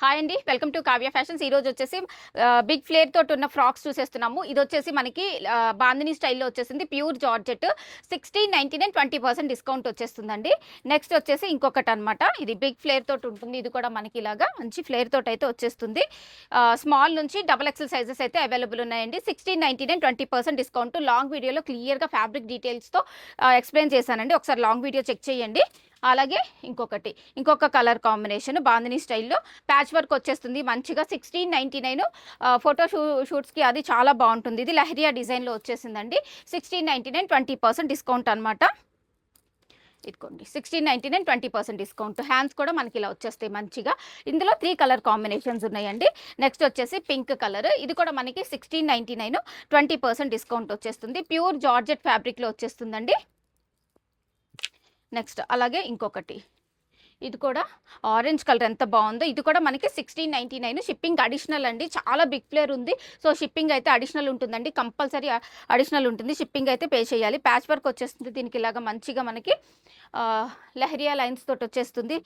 Hi అండి, welcome to Kavya fashions. ఈ రోజు వచ్చేసి బిగ్ ఫ్లేర్ తోటి ఉన్న ఫ్రాక్స్ చూసేస్తున్నాము. ఇది వచ్చేసి మనకి బాందిని స్టైల్లో వచ్చేసింది. ప్యూర్ జార్జెట్ 1699 20% డిస్కౌంట్ వచ్చేస్తుందండి. నెక్స్ట్ వచ్చేసి ఇంకొకటి అనమాట. ఇది బిగ్ ఫ్లేర్ తోటి ఉంటుంది. ఇది కూడా మనకి ఇలాగా మంచి ఫ్లేర్ తోటి అయితే వచ్చేస్తుంది. స్మాల్ నుంచి డబల్ ఎక్సెల్ సైజెస్ అయితే అవైలబుల్ ఉన్నాయండి. 1699 20% డిస్కౌంట్. లాంగ్ వీడియోలో క్లియర్గా ఫ్యాబ్రిక్ డీటెయిల్స్తో ఎక్స్ప్లెయిన్ చేశానండి. ఒకసారి లాంగ్ వీడియో చెక్ చేయండి. అలాగే ఇంకొక కలర్ కాంబినేషన్ బాందిని స్టైల్లో ప్యాచ్ వర్క్ వచ్చేస్తుంది. మంచిగా 1699 ఫోటో షూట్స్కి అది చాలా బాగుంటుంది. ఇది లహరియా డిజైన్లో వచ్చేసిందండి. 1699 20% డిస్కౌంట్ అనమాట. ఇదిగోండి 1699 20% డిస్కౌంట్. హ్యాండ్స్ కూడా మనకి ఇలా వచ్చేస్తాయి మంచిగా. ఇందులో 3 కలర్ కాంబినేషన్స్ ఉన్నాయండి. నెక్స్ట్ వచ్చేసి పింక్ కలర్. ఇది కూడా మనకి 1699 20% డిస్కౌంట్ వచ్చేస్తుంది. ప్యూర్ జార్జెట్ ఫ్యాబ్రిక్లో వచ్చేస్తుందండి. నెక్స్ట్ అలాగే ఇంకొకటి, ఇది కూడా ఆరెంజ్ కలర్ ఎంత బాగుందో. ఇది కూడా మనకి 1699. షిప్పింగ్ అడిషనల్ అండి. చాలా బిగ్ ఫ్లేర్ ఉంది. సో షిప్పింగ్ అయితే అడిషనల్ ఉంటుందండి. కంపల్సరీ అడిషనల్ ఉంటుంది. షిప్పింగ్ అయితే పే చేయాలి. ప్యాచ్ వర్క్ వచ్చేస్తుంది. దీనికి ఇలాగా మంచిగా మనకి లహరియా లైన్స్ తోటి వచ్చేస్తుంది.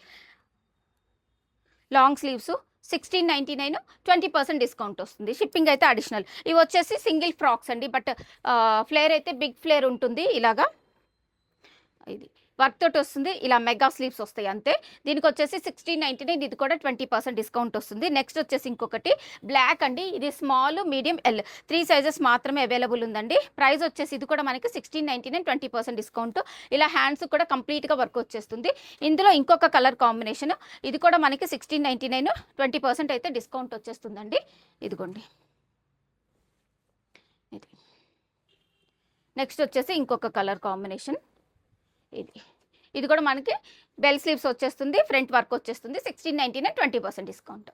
లాంగ్ స్లీవ్స్ 1699 20% డిస్కౌంట్ వస్తుంది. షిప్పింగ్ అయితే అడిషనల్. ఇవి వచ్చేసి సింగిల్ ఫ్రాక్స్ అండి. బట్ ఫ్లేర్ అయితే బిగ్ ఫ్లేర్ ఉంటుంది. ఇలాగా ఇది వర్క్ తోటి వస్తుంది. ఇలా మెగా స్లీవ్స్ వస్తాయి అంతే. దీనికి వచ్చేసి 1699. ఇది కూడా 20% డిస్కౌంట్ వస్తుంది. నెక్స్ట్ వచ్చేసి ఇంకొకటి బ్లాక్ అండి. ఇది స్మాల్, మీడియం, ఎల్ 3 సైజెస్ మాత్రమే అవైలబుల్ ఉందండి. ప్రైస్ వచ్చేసి ఇది కూడా మనకి 1699 20% డిస్కౌంట్. ఇలా హ్యాండ్స్ కూడా కంప్లీట్గా వర్క్ వచ్చేస్తుంది. ఇందులో ఇంకొక కలర్ కాంబినేషన్. ఇది కూడా మనకి 1699 20% అయితే డిస్కౌంట్ వచ్చేస్తుందండి. ఇదిగోండి ఇది. నెక్స్ట్ వచ్చేసి ఇంకొక కలర్ కాంబినేషన్. ఇది కూడా మనకి బెల్ స్లీవ్స్ వచ్చేస్తుంది. ఫ్రంట్ వర్క్ వచ్చేస్తుంది. 1699 20% డిస్కౌంట్.